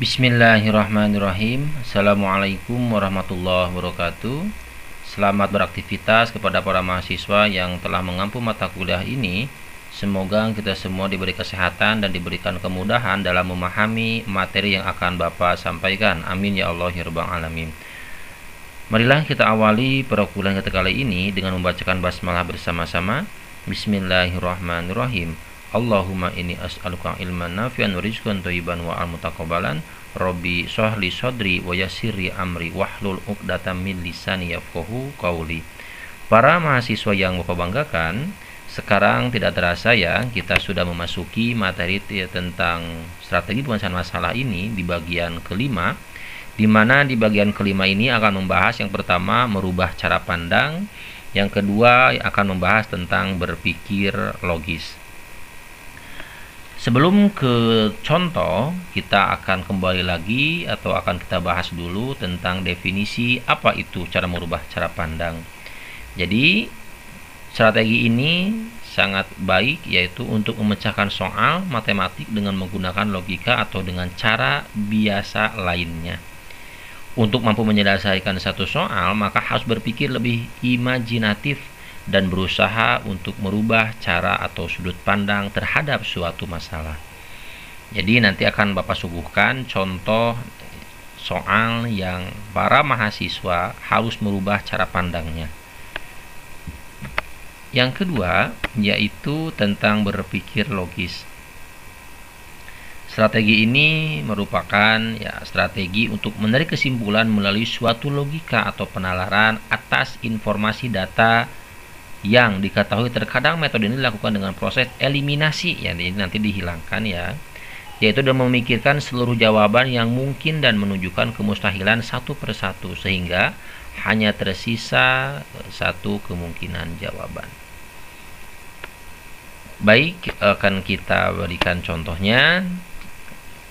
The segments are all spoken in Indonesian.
Bismillahirrahmanirrahim. Assalamualaikum warahmatullahi wabarakatuh. Selamat beraktivitas kepada para mahasiswa yang telah mengampu mata kuliah ini. Semoga kita semua diberi kesehatan dan diberikan kemudahan dalam memahami materi yang akan Bapak sampaikan. Amin ya Allah ya Rabbal alamin. Marilah kita awali perkuliahan kita kali ini dengan membacakan basmalah bersama-sama. Bismillahirrahmanirrahim. Allahumma inni as'aluka ilman nafi'an wa rizqan thayyiban wa al-mutaqabbalan. Rabbi shrahli sadri wa yassirli amri wahlul 'uqdatam min lisani yafqahu qawli. Para mahasiswa yang Bapak banggakan, sekarang tidak terasa ya, kita sudah memasuki materi tentang strategi penyelesaian masalah ini di bagian kelima, di mana di bagian kelima ini akan membahas yang pertama merubah cara pandang, yang kedua akan membahas tentang berpikir logis. Sebelum ke contoh, kita akan kembali lagi atau akan kita bahas dulu tentang definisi apa itu cara merubah cara pandang. Jadi, strategi ini sangat baik, yaitu untuk memecahkan soal matematik dengan menggunakan logika atau dengan cara biasa lainnya. Untuk mampu menyelesaikan satu soal, maka harus berpikir lebih imajinatif dan berusaha untuk merubah cara atau sudut pandang terhadap suatu masalah. Jadi nanti akan Bapak suguhkan contoh soal yang para mahasiswa harus merubah cara pandangnya. Yang kedua yaitu tentang berpikir logis. Strategi ini merupakan strategi untuk menarik kesimpulan melalui suatu logika atau penalaran atas informasi data yang diketahui. Terkadang metode ini dilakukan dengan proses eliminasi, jadi nanti dihilangkan yaitu dengan memikirkan seluruh jawaban yang mungkin dan menunjukkan kemustahilan satu persatu sehingga hanya tersisa satu kemungkinan jawaban. Baik, akan kita berikan contohnya.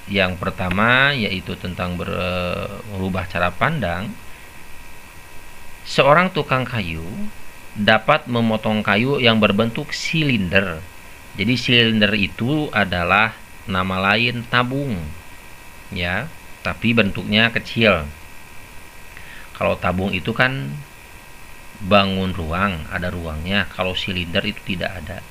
Yang pertama yaitu tentang merubah cara pandang. Seorang tukang kayu dapat memotong kayu yang berbentuk silinder. Jadi silinder itu adalah nama lain tabung, tapi bentuknya kecil. Kalau tabung itu kan bangun ruang, ada ruangnya. Kalau silinder itu tidak ada.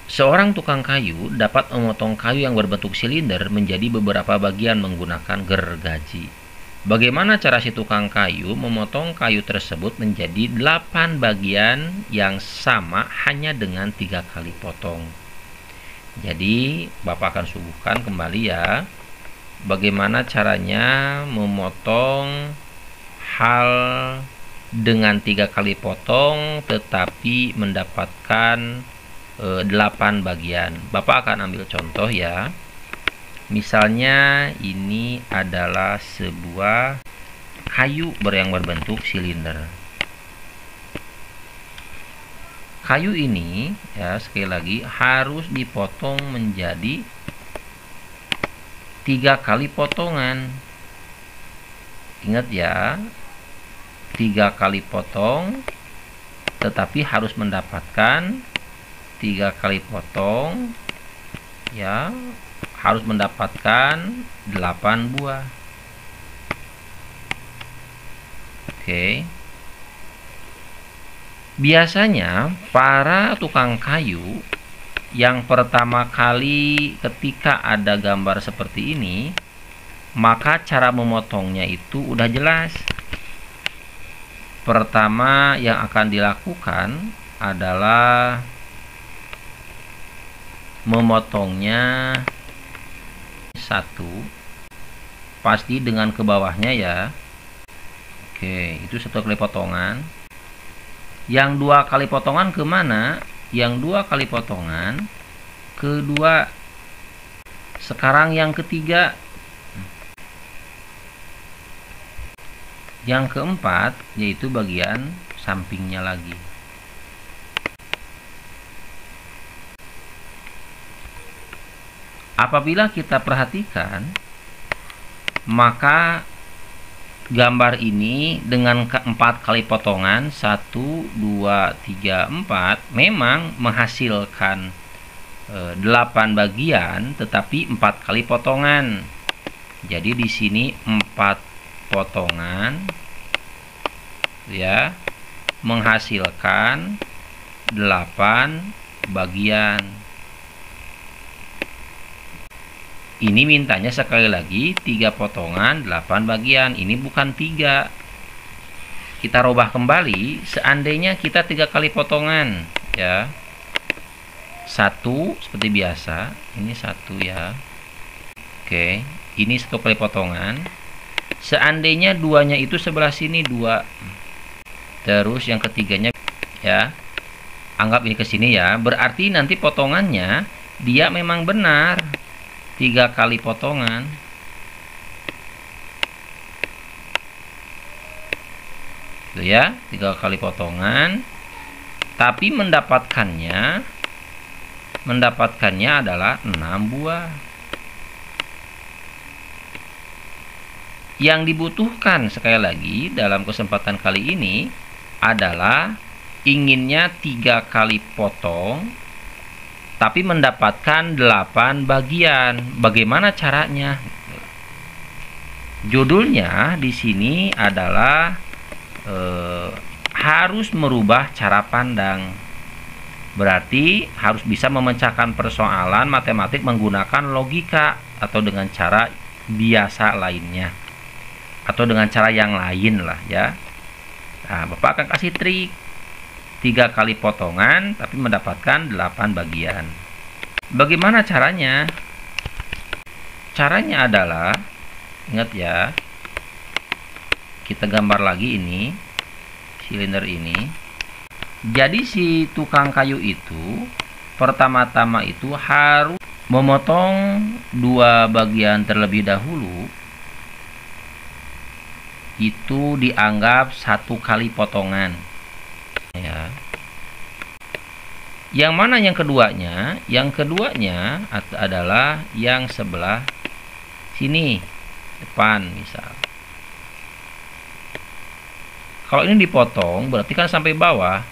Seorang tukang kayu dapat memotong kayu yang berbentuk silinder menjadi beberapa bagian menggunakan gergaji. Bagaimana cara si tukang kayu memotong kayu tersebut menjadi 8 bagian yang sama hanya dengan 3 kali potong? Jadi Bapak akan suguhkan kembali bagaimana caranya memotong hal dengan 3 kali potong tetapi mendapatkan 8 bagian. Bapak akan ambil contoh Misalnya ini adalah sebuah kayu yang berbentuk silinder. Kayu ini sekali lagi harus dipotong menjadi 3 kali potongan. Ingat 3 kali potong tetapi harus mendapatkan 3 kali potong harus mendapatkan 8 buah. Oke. Biasanya para tukang kayu yang pertama kali ketika ada gambar seperti ini, maka cara memotongnya itu udah jelas. Pertama yang akan dilakukan adalah memotongnya satu, pasti dengan ke bawahnya Oke, itu 1 kali potongan. Yang 2 kali potongan kemana? Yang 2 kali potongan kedua. Sekarang yang ketiga. Yang keempat yaitu bagian sampingnya lagi. Apabila kita perhatikan, maka gambar ini dengan 4 kali potongan 1, 2, 3, 4 memang menghasilkan 8 bagian tetapi 4 kali potongan. Jadi di sini 4 potongan ya menghasilkan 8 bagian. Ini mintanya sekali lagi 3 potongan 8 bagian. Ini bukan 3. Kita rubah kembali, seandainya kita 3 kali potongan ya. 1 seperti biasa, ini 1 ya. Oke, ini 1 kali potongan. Seandainya duanya itu sebelah sini 2. Terus yang ketiganya ya. Anggap ini ke sini ya. Berarti nanti potongannya dia memang benar 3 kali potongan. Itu ya, 3 kali potongan. Tapi mendapatkannya adalah 6 buah. Yang dibutuhkan sekali lagi dalam kesempatan kali ini adalah inginnya 3 kali potong tapi mendapatkan 8 bagian. Bagaimana caranya? Judulnya di sini adalah harus merubah cara pandang. Berarti harus bisa memecahkan persoalan matematik menggunakan logika atau dengan cara biasa lainnya. Atau dengan cara yang lain lah ya. Nah, Bapak akan kasih trik 3 kali potongan tapi mendapatkan 8 bagian. Bagaimana caranya? Caranya adalah, ingat ya, kita gambar lagi ini, silinder ini. Jadi si tukang kayu itu pertama-tama itu harus memotong 2 bagian terlebih dahulu. Itu dianggap 1 kali potongan ya. Yang mana yang keduanya? Yang keduanya adalah yang sebelah sini, depan misal. Kalau ini dipotong berarti kan sampai bawah.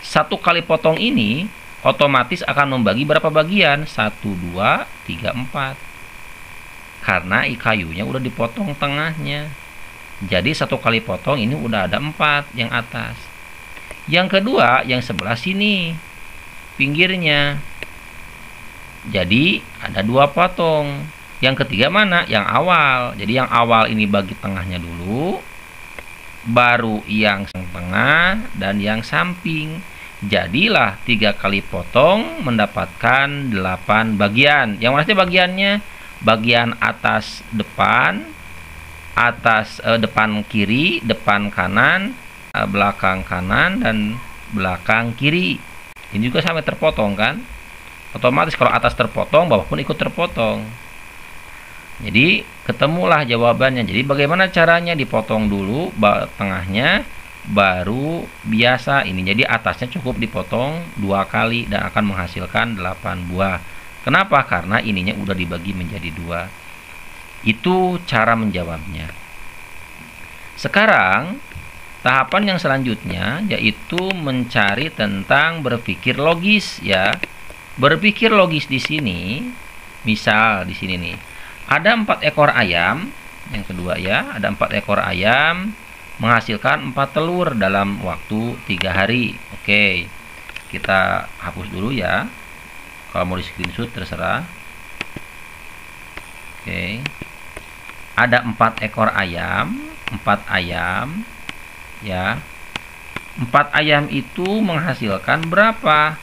1 kali potong ini otomatis akan membagi berapa bagian? 1, 2, 3, 4. Karena kayunya udah dipotong tengahnya. Jadi 1 kali potong ini udah ada 4 yang atas. Yang kedua yang sebelah sini, pinggirnya. Jadi ada 2 potong. Yang ketiga mana? Yang awal. Jadi yang awal ini bagi tengahnya dulu, baru yang tengah dan yang samping. Jadilah 3 kali potong mendapatkan 8 bagian. Yang mana sih bagiannya? Bagian atas depan, depan kiri, depan kanan, belakang kanan, dan belakang kiri. Ini juga sampai terpotong kan? Otomatis kalau atas terpotong, bawah pun ikut terpotong. Jadi ketemulah jawabannya. Jadi bagaimana caranya? Dipotong dulu tengahnya, baru biasa ini. Jadi atasnya cukup dipotong 2 kali dan akan menghasilkan 8 buah. Kenapa? Karena ininya udah dibagi menjadi 2. Itu cara menjawabnya. Sekarang tahapan yang selanjutnya yaitu mencari tentang berpikir logis ya. Berpikir logis di sini, misal di sini nih. Ada 4 ekor ayam, yang kedua ya, ada 4 ekor ayam menghasilkan 4 telur dalam waktu 3 hari. Oke, kita hapus dulu ya. Kalau mau di screenshot terserah. Oke, ada 4 ekor ayam, 4 ayam ya. 4 ayam itu menghasilkan berapa?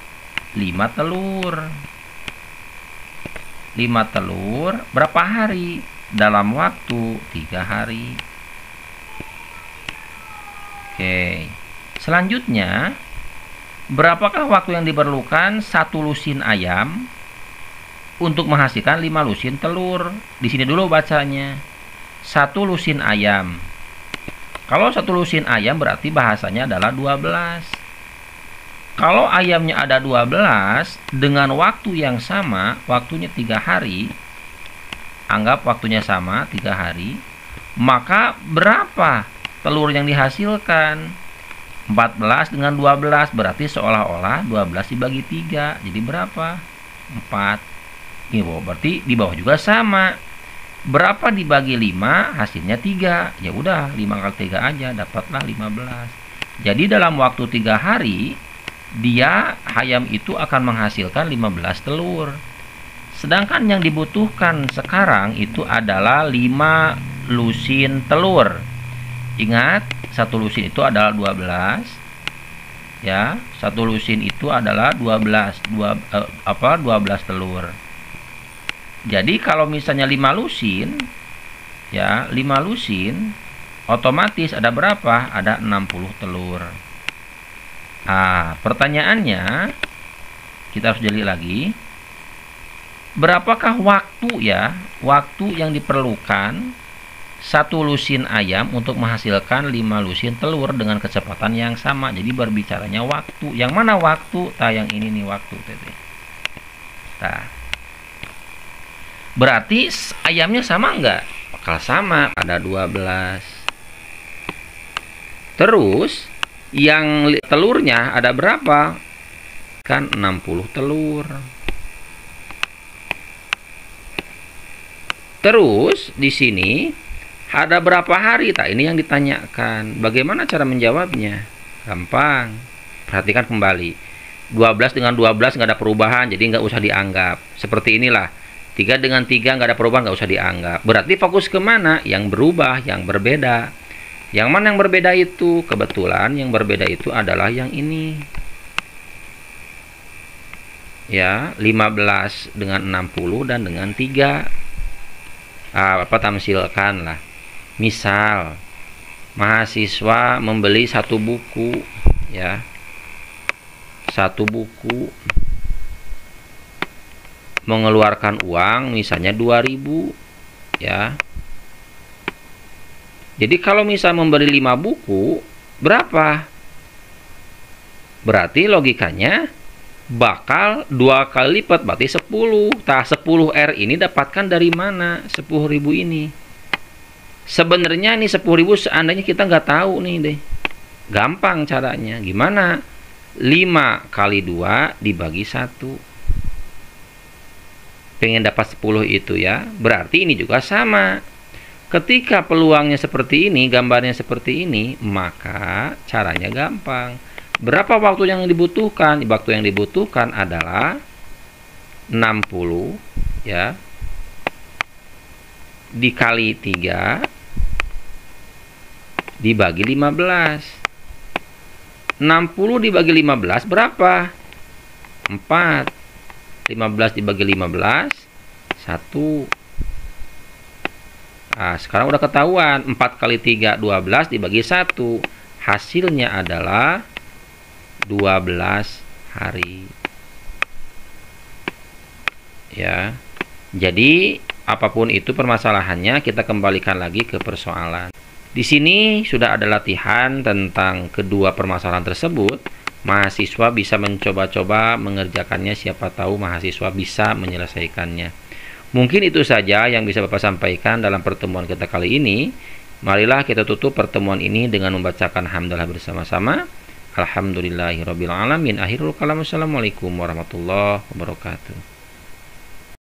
5 telur. 5 telur berapa hari? Dalam waktu 3 hari. Oke. Selanjutnya, berapakah waktu yang diperlukan 1 lusin ayam untuk menghasilkan 5 lusin telur? Di sini dulu bacanya. 1 lusin ayam. Kalau 1 lusin ayam berarti bahasanya adalah 12. Kalau ayamnya ada 12 dengan waktu yang sama, waktunya 3 hari, anggap waktunya sama 3 hari, maka berapa telur yang dihasilkan? 14 dengan 12 berarti seolah-olah 12 dibagi 3. Jadi berapa? 4. Ini berarti di bawah juga sama. Berapa dibagi 5? Hasilnya 3. Ya udah, 5 kali 3 aja, dapatlah 15. Jadi dalam waktu 3 hari, ayam itu akan menghasilkan 15 telur. Sedangkan yang dibutuhkan sekarang itu adalah 5 lusin telur. Ingat, satu lusin itu adalah 12. Ya, satu lusin itu adalah 12 telur. Jadi kalau misalnya 5 lusin, ya, 5 lusin otomatis ada berapa? Ada 60 telur. Pertanyaannya kita harus jeli lagi. Berapakah waktu yang diperlukan satu lusin ayam untuk menghasilkan 5 lusin telur dengan kecepatan yang sama? Jadi berbicaranya waktu. Yang mana waktu? Yang ini nih waktu, Tete. Berarti ayamnya sama enggak? Bakal sama, ada 12. Terus yang telurnya ada berapa? Kan 60 telur. Terus di sini ada berapa hari? Ini yang ditanyakan. Bagaimana cara menjawabnya? Gampang. Perhatikan kembali. 12 dengan 12 nggak ada perubahan, jadi nggak usah dianggap. Seperti inilah. 3 dengan 3 nggak ada perubahan, nggak usah dianggap. Berarti fokus kemana? Yang berubah, yang berbeda. Yang mana yang berbeda itu? Kebetulan yang berbeda itu adalah yang ini. Ya, 15 dengan 60 dan dengan 3. Tamsilkan lah. Misal mahasiswa membeli satu buku, ya, satu buku mengeluarkan uang misalnya 2.000, ya. Jadi kalau misal membeli 5 buku berapa? Berarti logikanya bakal 2 kali lipat, berarti 10. 10 R ini dapatkan dari mana? 10.000 ini. Sebenarnya nih 10.000 seandainya kita nggak tahu nih deh. Gampang caranya. Gimana? 5 kali 2 dibagi 1. Pengen dapat 10 itu ya. Berarti ini juga sama. Ketika peluangnya seperti ini, gambarnya seperti ini, maka caranya gampang. Berapa waktu yang dibutuhkan? Waktu yang dibutuhkan adalah 60, ya, dikali 3 dibagi 15. 60 dibagi 15 berapa? 4. 15 dibagi 15 1. Sekarang udah ketahuan. 4 kali 3 12 dibagi 1. Hasilnya adalah 12 hari. Ya. Jadi apapun itu permasalahannya, kita kembalikan lagi ke persoalan. Di sini sudah ada latihan tentang kedua permasalahan tersebut. Mahasiswa bisa mencoba-coba mengerjakannya, siapa tahu mahasiswa bisa menyelesaikannya. Mungkin itu saja yang bisa Bapak sampaikan dalam pertemuan kita kali ini. Marilah kita tutup pertemuan ini dengan membacakan hamdalah bersama-sama. Alhamdulillahirabbil alamin. Akhirul kalam. Assalamualaikum warahmatullahi wabarakatuh.